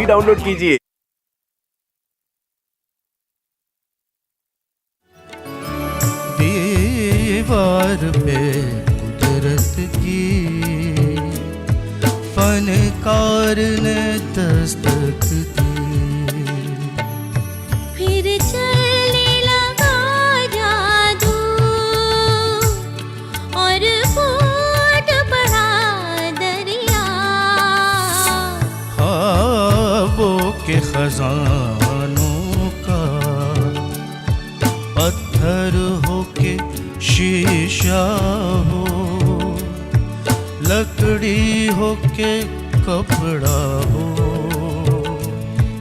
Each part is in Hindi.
डाउनलोड कीजिए। दीवार पे कुदरत की फनकार ने दस्तक दी, फिर चलने लगा जादू और फूट पड़ा दरिया। ख्वाबों के खजानों का पत्थर होके शीशा हो, लकड़ी होके कपड़ा हो,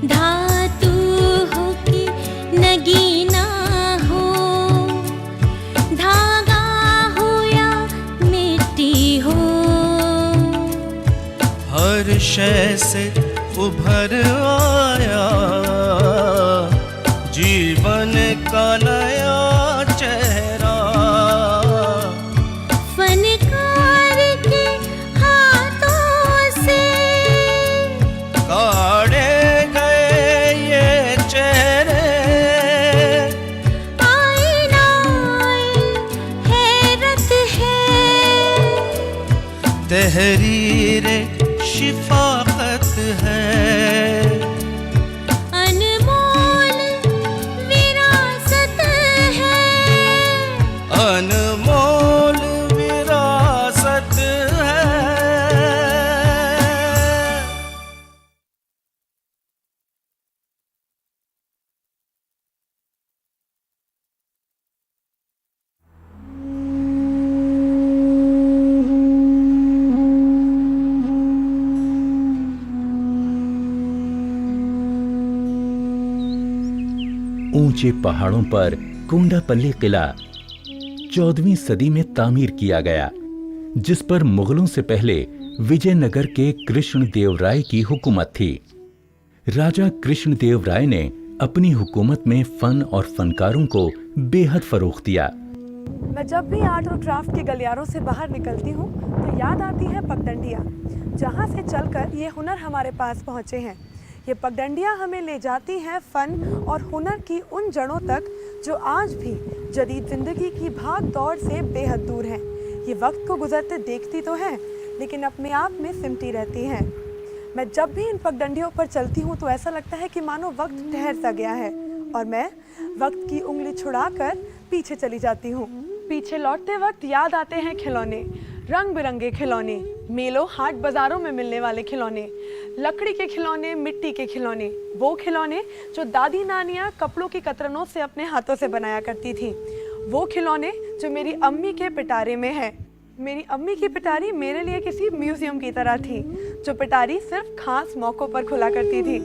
धातु हो कि नगीना हो, धागा हो या मिट्टी हो, हर शय से उभर आया जीवन का नया चेहरा। फनकार के हाथों से काढ़े गए ये चेहरे, आईना हैरत है, तहरीरे शिफाकत है, अनमोल विरासत है, अनमोल विरासत है। ऊंचे पहाड़ों पर कोंडापल्ली किला 14वीं सदी में तामीर किया गया, जिस पर मुगलों से पहले विजयनगर के कृष्णदेवराय की हुकूमत थी। राजा कृष्णदेवराय ने अपनी हुकूमत में फन और फनकारों को बेहद फरोख्त दिया। मैं जब भी आर्ट और क्राफ्ट के गलियारों से बाहर निकलती हूँ तो याद आती है पगडंडियाँ, जहाँ से चलकर ये हुनर हमारे पास पहुँचे हैं। ये पगडंडियाँ हमें ले जाती हैं फ़न और हुनर की उन जड़ों तक जो आज भी जदीद ज़िंदगी की भाग दौड़ से बेहद दूर हैं। ये वक्त को गुजरते देखती तो हैं, लेकिन अपने आप में सिमटी रहती हैं। मैं जब भी इन पगडंडियों पर चलती हूँ तो ऐसा लगता है कि मानो वक्त ठहर सा गया है और मैं वक्त की उंगली छुड़ाकर पीछे चली जाती हूँ। पीछे लौटते वक्त याद आते हैं खिलौने, रंग बिरंगे खिलौने, मेलों हाट बाज़ारों में मिलने वाले खिलौने, लकड़ी के खिलौने, मिट्टी के खिलौने, वो खिलौने जो दादी नानियाँ कपड़ों की कतरनों से अपने हाथों से बनाया करती थी, वो खिलौने जो मेरी अम्मी के पिटारे में है। मेरी अम्मी की पिटारी मेरे लिए किसी म्यूजियम की तरह थी, जो पिटारी सिर्फ खास मौक़ों पर खुला करती थी।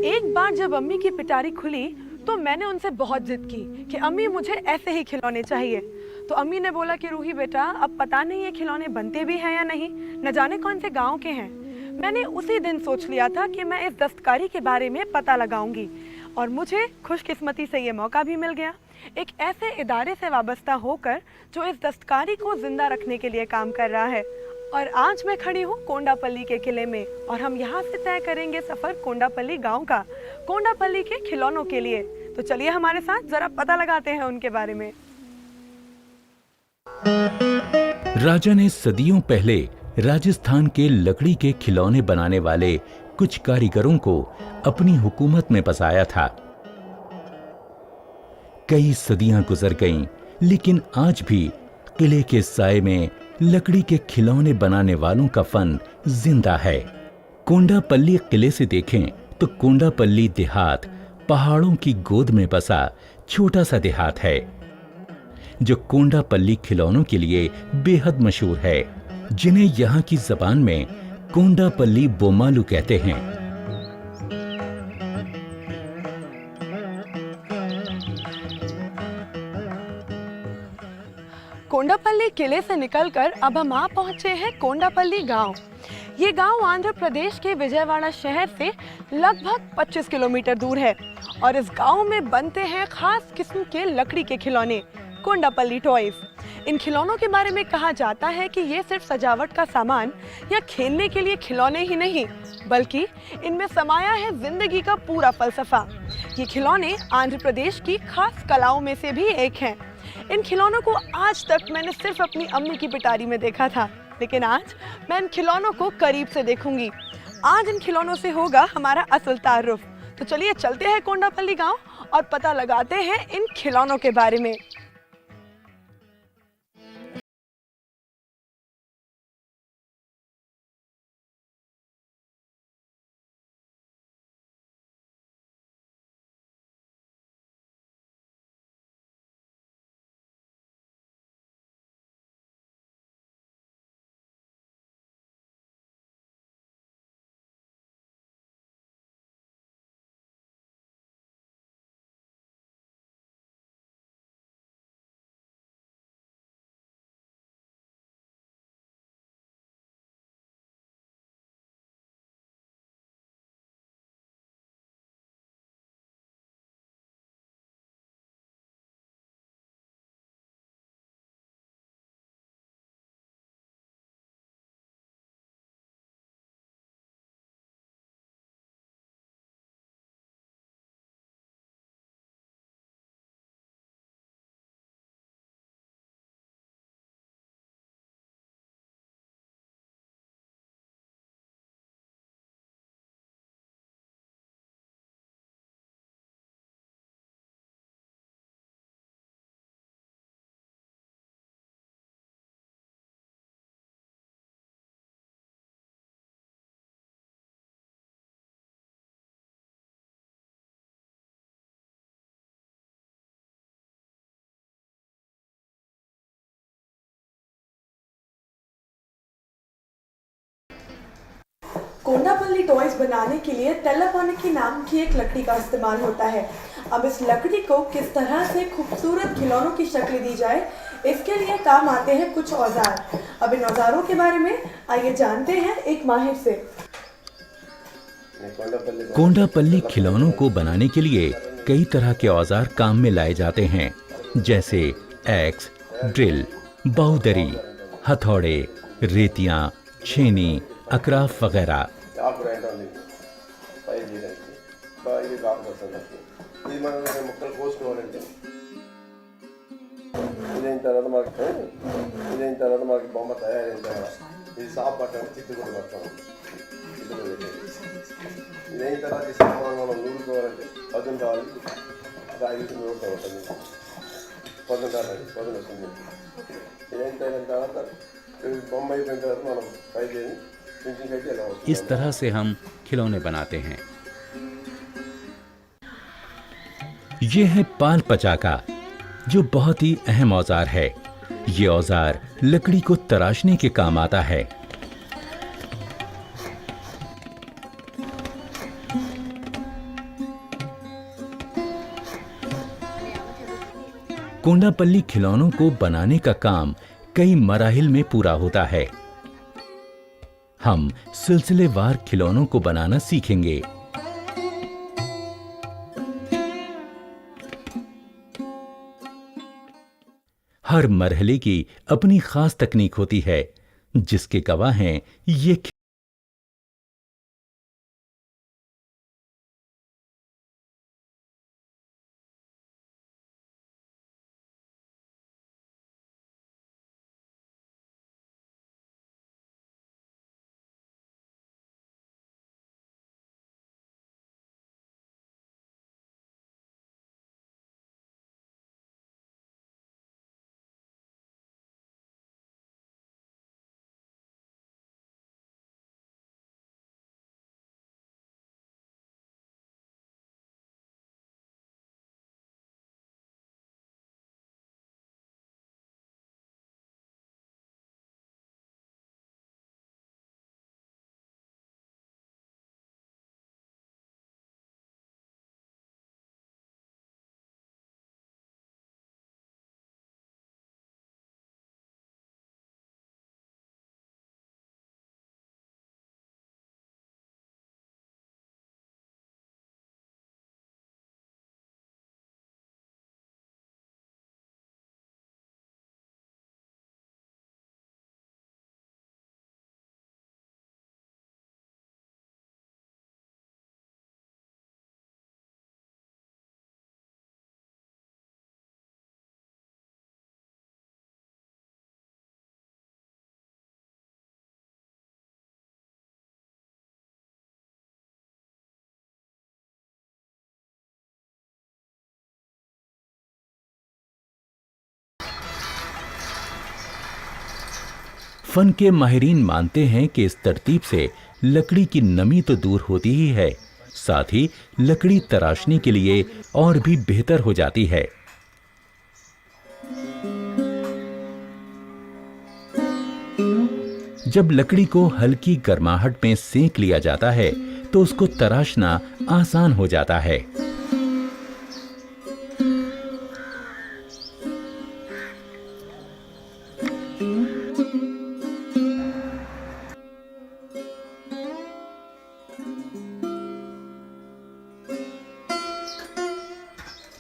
एक बार जब अम्मी की पिटारी खुली तो मैंने उनसे बहुत जिद की कि अम्मी मुझे ऐसे ही खिलौने चाहिए। तो अम्मी ने बोला कि रूही बेटा, अब पता नहीं ये खिलौने बनते भी हैं या नहीं, न जाने कौन से गांव के हैं। मैंने उसी दिन सोच लिया था कि मैं इस दस्तकारी के बारे में पता लगाऊंगी और मुझे खुशकिस्मती से ये मौका भी मिल गया, एक ऐसे इदारे से वाबस्ता होकर जो इस दस्तकारी को जिंदा रखने के लिए काम कर रहा है। और आज मैं खड़ी हूँ कोंडापल्ली के किले में और हम यहाँ से तय करेंगे सफ़र कोंडापल्ली गांव का, कोंडापल्ली के खिलौनों के लिए। तो चलिए हमारे साथ ज़रा पता लगाते हैं उनके बारे में। राजा ने सदियों पहले राजस्थान के लकड़ी के खिलौने बनाने वाले कुछ कारीगरों को अपनी हुकूमत में बसाया था। कई सदियां गुजर गईं, लेकिन आज भी किले के साए में लकड़ी के खिलौने बनाने वालों का फन जिंदा है। कोंडापल्ली किले से देखें तो कोंडापल्ली देहात पहाड़ों की गोद में बसा छोटा सा देहात है, जो कोंडापल्ली खिलौनों के लिए बेहद मशहूर है, जिन्हें यहाँ की जबान में कोंडापल्ली बोमालू कहते हैं। कोंडापल्ली किले से निकलकर अब हम आ पहुंचे हैं कोंडापल्ली गांव। ये गांव आंध्र प्रदेश के विजयवाड़ा शहर से लगभग 25 किलोमीटर दूर है और इस गांव में बनते हैं खास किस्म के लकड़ी के खिलौने, कोंडापल्ली टॉयज। इन खिलौनों के बारे में कहा जाता है कि ये सिर्फ सजावट का सामान या खेलने के लिए खिलौने ही नहीं, बल्कि इनमें समाया है जिंदगी का पूरा फलसफा। ये खिलौने आंध्र प्रदेश की खास कलाओं में से भी एक हैं। इन खिलौनों को आज तक मैंने सिर्फ अपनी अम्मी की पिटारी में देखा था, लेकिन आज मैं इन खिलौनों को करीब से देखूंगी। आज इन खिलौनों से होगा हमारा असल तारुफ। तो चलिए चलते हैं कोंडापल्ली गांव और पता लगाते हैं इन खिलौनों के बारे में। कोंडापल्ली टॉयज बनाने के लिए तेल्लापानिकी नाम की एक लकड़ी का इस्तेमाल होता है। अब इस लकड़ी को किस तरह से खूबसूरत खिलौनों की शक्ल दी जाए, इसके लिए काम आते हैं कुछ औजार। अब इन औजारों के बारे में आइए जानते हैं एक माहिर से। कोंडापल्ली खिलौनों को बनाने के लिए कई तरह के औजार काम में लाए जाते हैं, जैसे एक्स, ड्रिल, बाउदरी, हथौड़े, रेतियां, छेनी, अकराफ वगैरह। इस तरह से हम खिलौने बनाते हैं। ये है पाल पचाका, जो बहुत ही अहम औजार है। ये औजार लकड़ी को तराशने के काम आता है। कोंडापल्ली खिलौनों को बनाने का काम कई मराहिल में पूरा होता है। हम सिलसिलेवार खिलौनों को बनाना सीखेंगे। हर मरहले की अपनी खास तकनीक होती है, जिसके गवाह हैं ये फन के माहिरीन मानते हैं कि इस तरतीब से लकड़ी की नमी तो दूर होती ही है, साथ ही लकड़ी तराशने के लिए और भी बेहतर हो जाती है। जब लकड़ी को हल्की गर्माहट में सेंक लिया जाता है तो उसको तराशना आसान हो जाता है।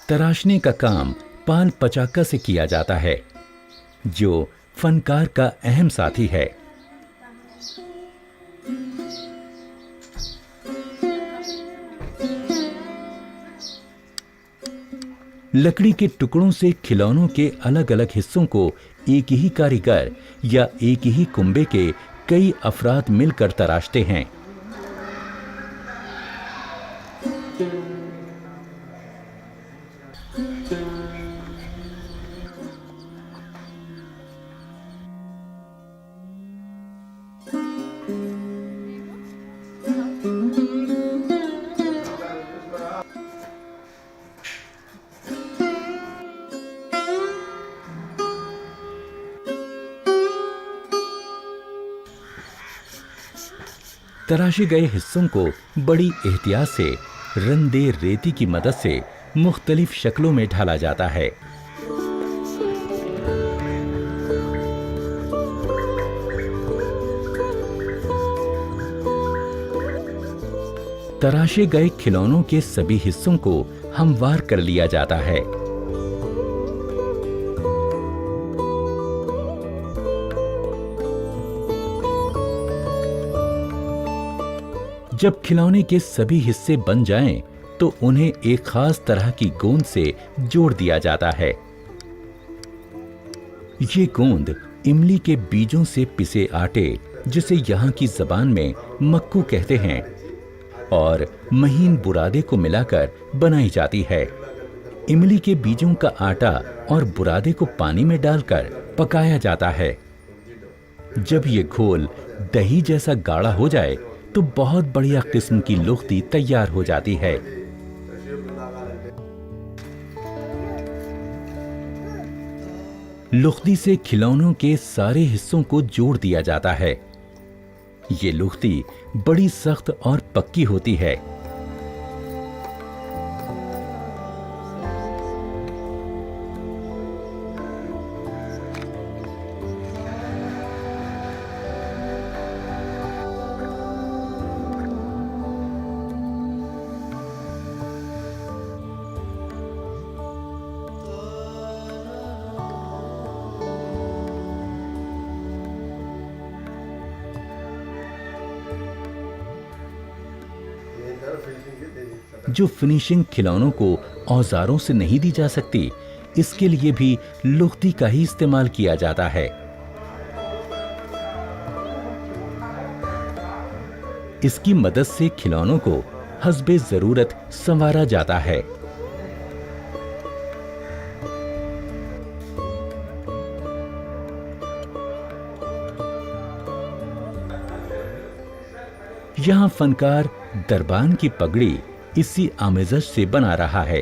तराशने का काम पाल पचाका से किया जाता है, जो फनकार का अहम साथी है। लकड़ी के टुकड़ों से खिलौनों के अलग अलग हिस्सों को एक ही कारीगर या एक ही कुंबे के कई अफराद मिलकर तराशते हैं। तराशे गए हिस्सों को बड़ी एहतियात से रंदे रेती की मदद से मुख्तलिफ शक्लों में ढाला जाता है। तराशे गए खिलौनों के सभी हिस्सों को हमवार कर लिया जाता है। जब खिलौने के सभी हिस्से बन जाएं, तो उन्हें एक खास तरह की गोंद से जोड़ दिया जाता है। ये गोंद इमली के बीजों से पिसे आटे, जिसे यहाँ की जबान में मक्कू कहते हैं, और महीन बुरादे को मिलाकर बनाई जाती है। इमली के बीजों का आटा और बुरादे को पानी में डालकर पकाया जाता है। जब ये घोल दही जैसा गाढ़ा हो जाए तो बहुत बढ़िया किस्म की लुख्ती तैयार हो जाती है। लुख्ती से खिलौनों के सारे हिस्सों को जोड़ दिया जाता है। ये लुख्ती बड़ी सख्त और पक्की होती है। जो फिनिशिंग खिलौनों को औजारों से नहीं दी जा सकती, इसके लिए भी लुख्ती का ही इस्तेमाल किया जाता है। इसकी मदद से खिलौनों को हस्बे जरूरत संवारा जाता है। यहां फनकार दरबान की पगड़ी इसी आमेज़श से बना रहा है।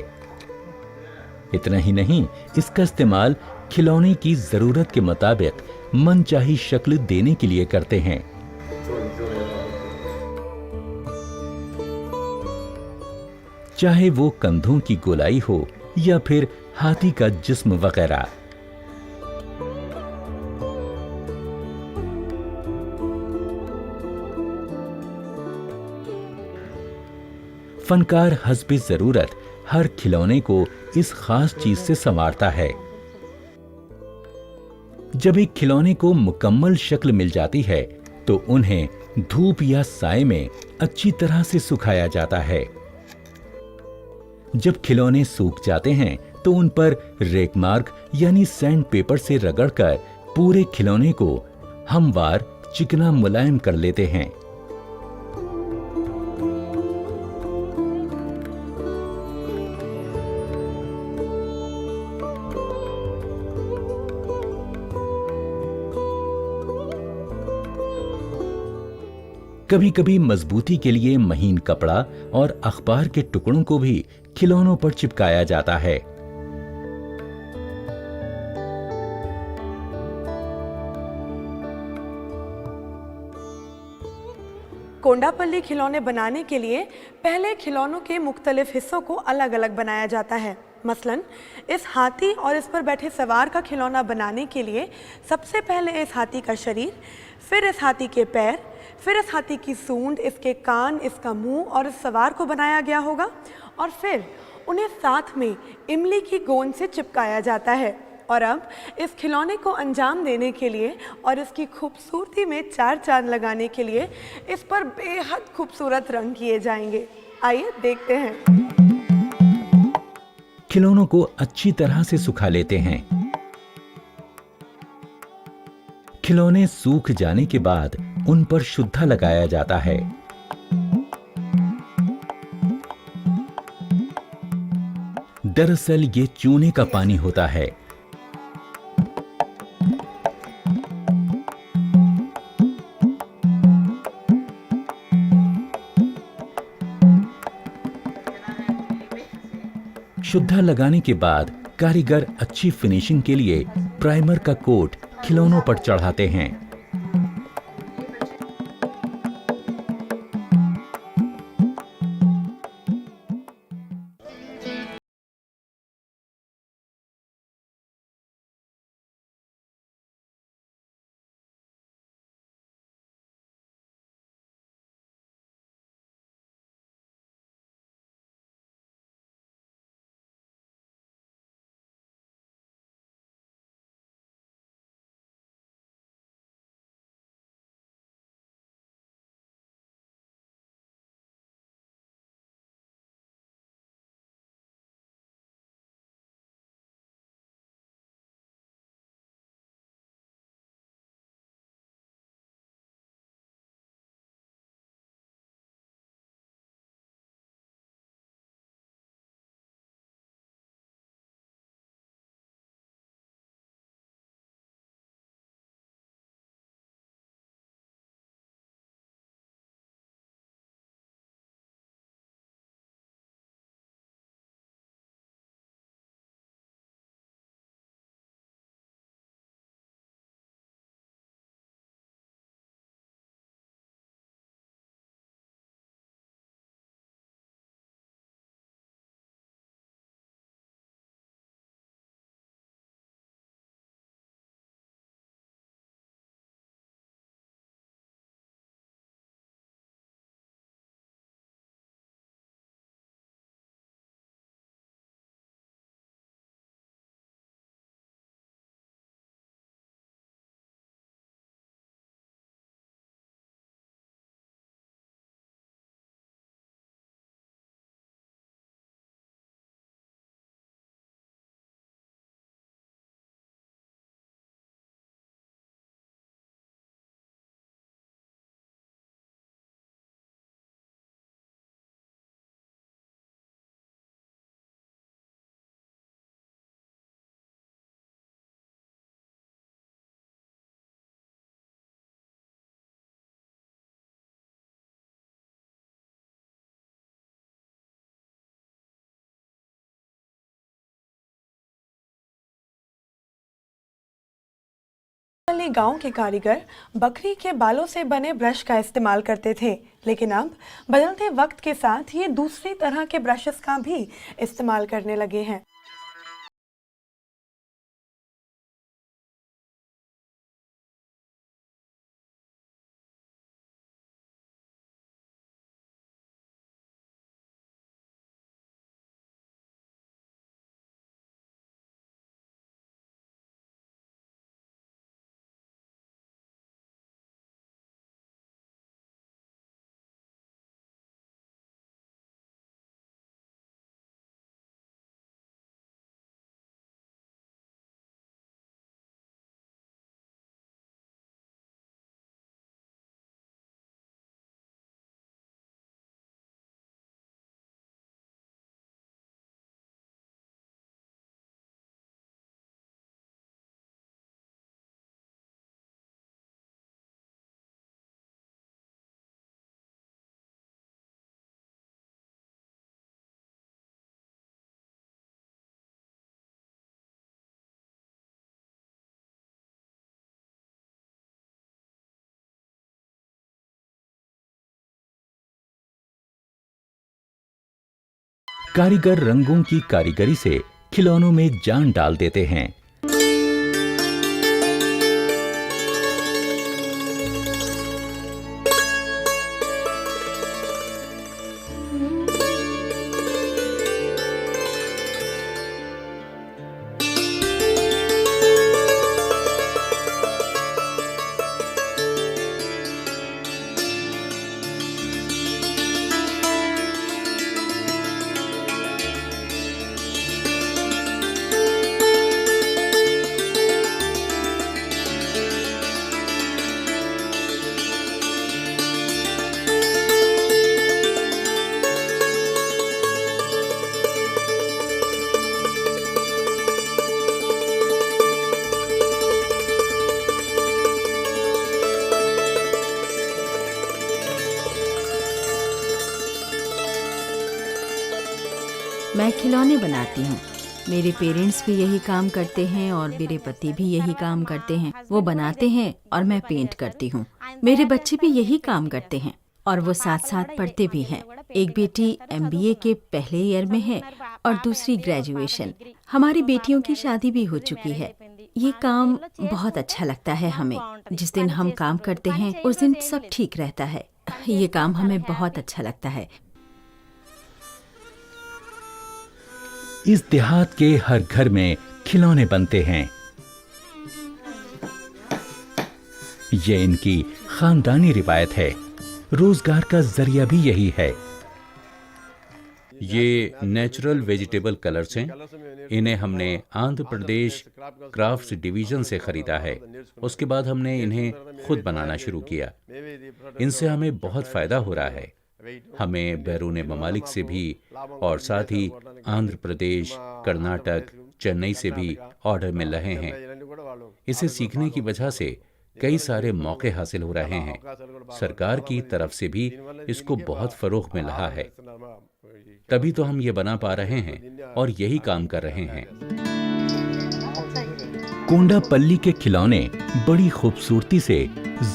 इतना ही नहीं, इसका इस्तेमाल खिलौने की जरूरत के मुताबिक मनचाही शक्ल देने के लिए करते हैं। चाहे वो कंधों की गोलाई हो या फिर हाथी का जिस्म वगैरह। फनकार हस्बे जरूरत हर खिलौने को इस खास चीज से संवारता है। जब एक खिलौने को मुकम्मल शक्ल मिल जाती है तो उन्हें धूप या साए में अच्छी तरह से सुखाया जाता है। जब खिलौने सूख जाते हैं तो उन पर रेकमार्क यानी सैंड पेपर से रगड़कर पूरे खिलौने को हमवार चिकना मुलायम कर लेते हैं। कभी कभी मजबूती के लिए महीन कपड़ा और अखबार के टुकड़ों को भी खिलौनों पर चिपकाया जाता है। कोंडापल्ली खिलौने बनाने के लिए पहले खिलौनों के मुख्तलिफ हिस्सों को अलग अलग बनाया जाता है। मसलन इस हाथी और इस पर बैठे सवार का खिलौना बनाने के लिए सबसे पहले इस हाथी का शरीर, फिर इस हाथी के पैर, फिर इस हाथी की सूंड, इसके कान, इसका मुंह और इस सवार को बनाया गया होगा और फिर उन्हें साथ में इमली की गोंद से चिपकाया जाता है। और अब इस खिलौने को अंजाम देने के लिए और इसकी खूबसूरती में चार चांद लगाने के लिए इस पर बेहद खूबसूरत रंग किए जाएंगे। आइए देखते हैं। खिलौनों को अच्छी तरह से सुखा लेते हैं। खिलौने सूख जाने के बाद उन पर शुद्धा लगाया जाता है। दरअसल ये चूने का पानी होता है। शुद्धा लगाने के बाद कारीगर अच्छी फिनिशिंग के लिए प्राइमर का कोट खिलौनों पर चढ़ाते हैं। गांव के कारीगर बकरी के बालों से बने ब्रश का इस्तेमाल करते थे, लेकिन अब बदलते वक्त के साथ ये दूसरी तरह के ब्रशेस का भी इस्तेमाल करने लगे हैं। कारीगर रंगों की कारीगरी से खिलौनों में जान डाल देते हैं। मैं खिलौने बनाती हूँ। मेरे पेरेंट्स भी यही काम करते हैं और मेरे पति भी यही काम करते हैं। वो बनाते हैं और मैं पेंट करती हूँ। मेरे बच्चे भी यही काम करते हैं और वो साथ साथ पढ़ते भी हैं। एक बेटी MBA के पहले ईयर में है और दूसरी ग्रेजुएशन। हमारी बेटियों की शादी भी हो चुकी है। ये काम बहुत अच्छा लगता है हमें। जिस दिन हम काम करते हैं उस दिन सब ठीक रहता है। ये काम हमें बहुत अच्छा लगता है। इस देहात के हर घर में खिलौने बनते हैं। ये इनकी खानदानी रिवायत है। रोजगार का जरिया भी यही है। ये नेचुरल वेजिटेबल कलर्स हैं। इन्हें हमने आंध्र प्रदेश क्राफ्ट्स डिवीजन से खरीदा है। उसके बाद हमने इन्हें खुद बनाना शुरू किया। इनसे हमें बहुत फायदा हो रहा है। हमें बैरून ममालिक से भी और साथ ही आंध्र प्रदेश, कर्नाटक, चेन्नई से भी ऑर्डर मिल रहे हैं। इसे सीखने की वजह से कई सारे मौके हासिल हो रहे हैं। सरकार की तरफ से भी इसको बहुत फरोग मिल रहा है। तभी तो हम ये बना पा रहे हैं और यही काम कर रहे हैं। कोंडापल्ली के खिलौने बड़ी खूबसूरती से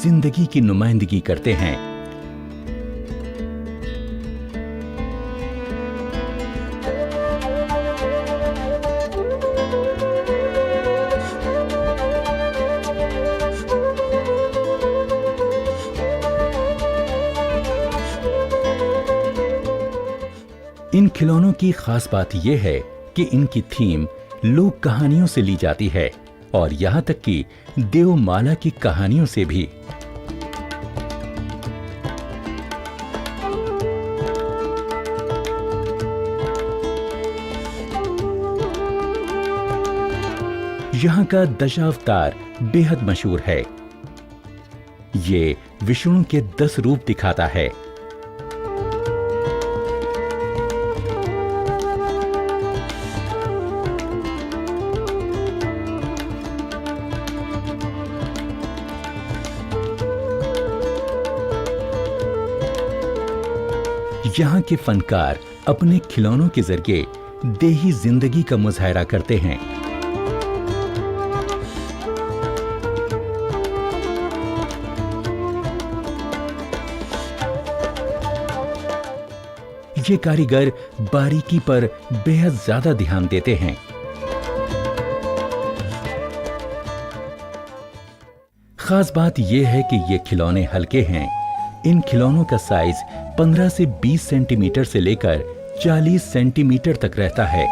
जिंदगी की नुमाइंदगी करते हैं। इन खिलौनों की खास बात यह है कि इनकी थीम लोक कहानियों से ली जाती है और यहाँ तक कि देवमाला की कहानियों से भी। यहाँ का दशावतार बेहद मशहूर है। ये विष्णु के 10 रूप दिखाता है। यहाँ के फनकार अपने खिलौनों के जरिए देही जिंदगी का मुजाहरा करते हैं। ये कारीगर बारीकी पर बेहद ज्यादा ध्यान देते हैं। खास बात यह है कि ये खिलौने हल्के हैं। इन खिलौनों का साइज 15 से 20 सेंटीमीटर से लेकर 40 सेंटीमीटर तक रहता है।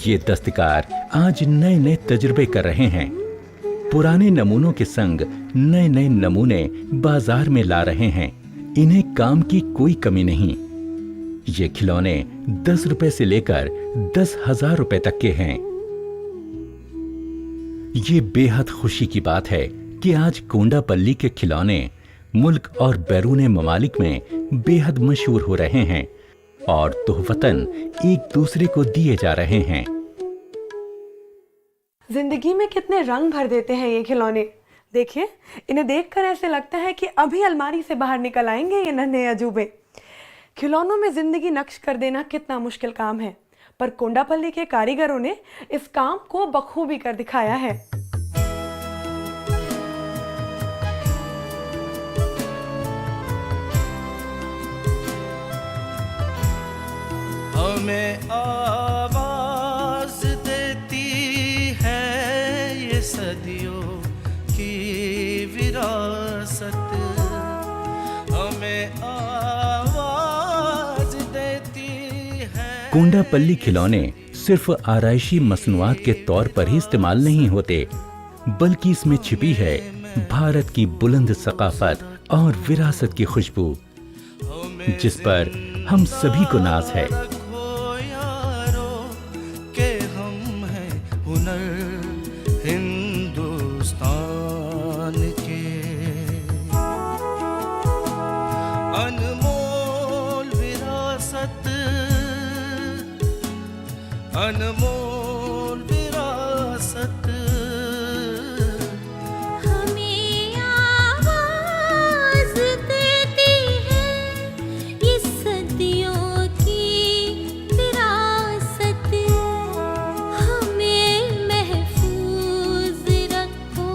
ये दस्तकार आज नए नए तजुर्बे कर रहे हैं। पुराने नमूनों के संग नए नए नमूने बाजार में ला रहे हैं। इन्हें काम की कोई कमी नहीं। ये खिलौने 10 रुपए से लेकर 10,000 रुपए तक के हैं। ये बेहद खुशी की बात है कि आज कोंडापल्ली के खिलौने मुल्क और बैरून ममालिक में बेहद मशहूर हो रहे हैं और तोहफतन एक दूसरे को दिए जा रहे हैं। जिंदगी में कितने रंग भर देते हैं ये खिलौने। देखिए, इन्हें देखकर ऐसे लगता है कि अभी अलमारी से बाहर निकल आएंगे ये नन्हे अजूबे। खिलौनों में जिंदगी नक्श कर देना कितना मुश्किल काम है, पर कोंडापल्ली के कारीगरों ने इस काम को बखूबी कर दिखाया है। हमें आवाज देती है ये सदियों की विरासत, हमें आवाज देती है। कोंडापल्ली खिलौने सिर्फ आराइशी मसनुआत के तौर पर ही इस्तेमाल नहीं होते, बल्कि इसमें छिपी है भारत की बुलंद सकाफत और विरासत की खुशबू, जिस पर हम सभी को नाज है। रखो यारो के हम हैं हुनर हिंदुस्तान के। अनमोल विरासत, अनमोल विरासत, हमें आवाज देती है ये सदियों की विरासत, हमें महफूज रखो,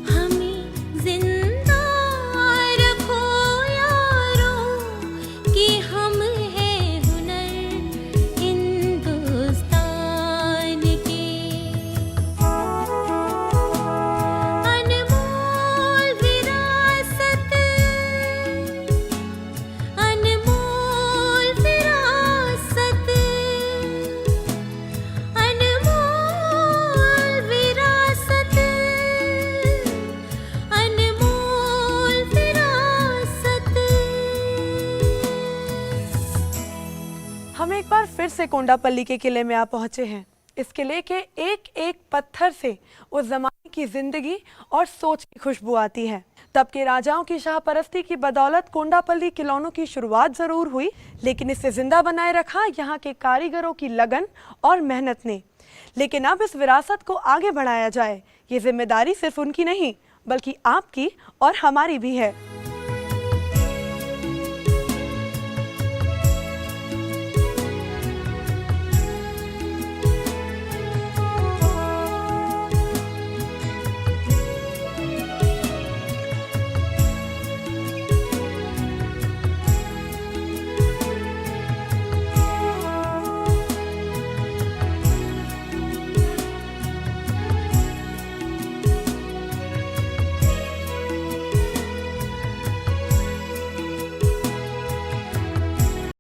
हमें जिंदा रखो यारो कि हम हैं हुनर हिंदुस्तान के। अनमोल विरासत, अनमोल विरासत, अनमोल विरासत, अनमोल विरासत। हम एक बार फिर से कोंडापल्ली के किले में आ पहुंचे हैं। इस किले के एक एक पत्थर से उस जमाने की जिंदगी और सोच की खुशबू आती है। तब के राजाओं की शाहपरस्ती की बदौलत कोंडापल्ली खिलौनों की शुरुआत जरूर हुई, लेकिन इसे जिंदा बनाए रखा यहाँ के कारीगरों की लगन और मेहनत ने। लेकिन अब इस विरासत को आगे बढ़ाया जाए, ये जिम्मेदारी सिर्फ उनकी नहीं बल्कि आपकी और हमारी भी है।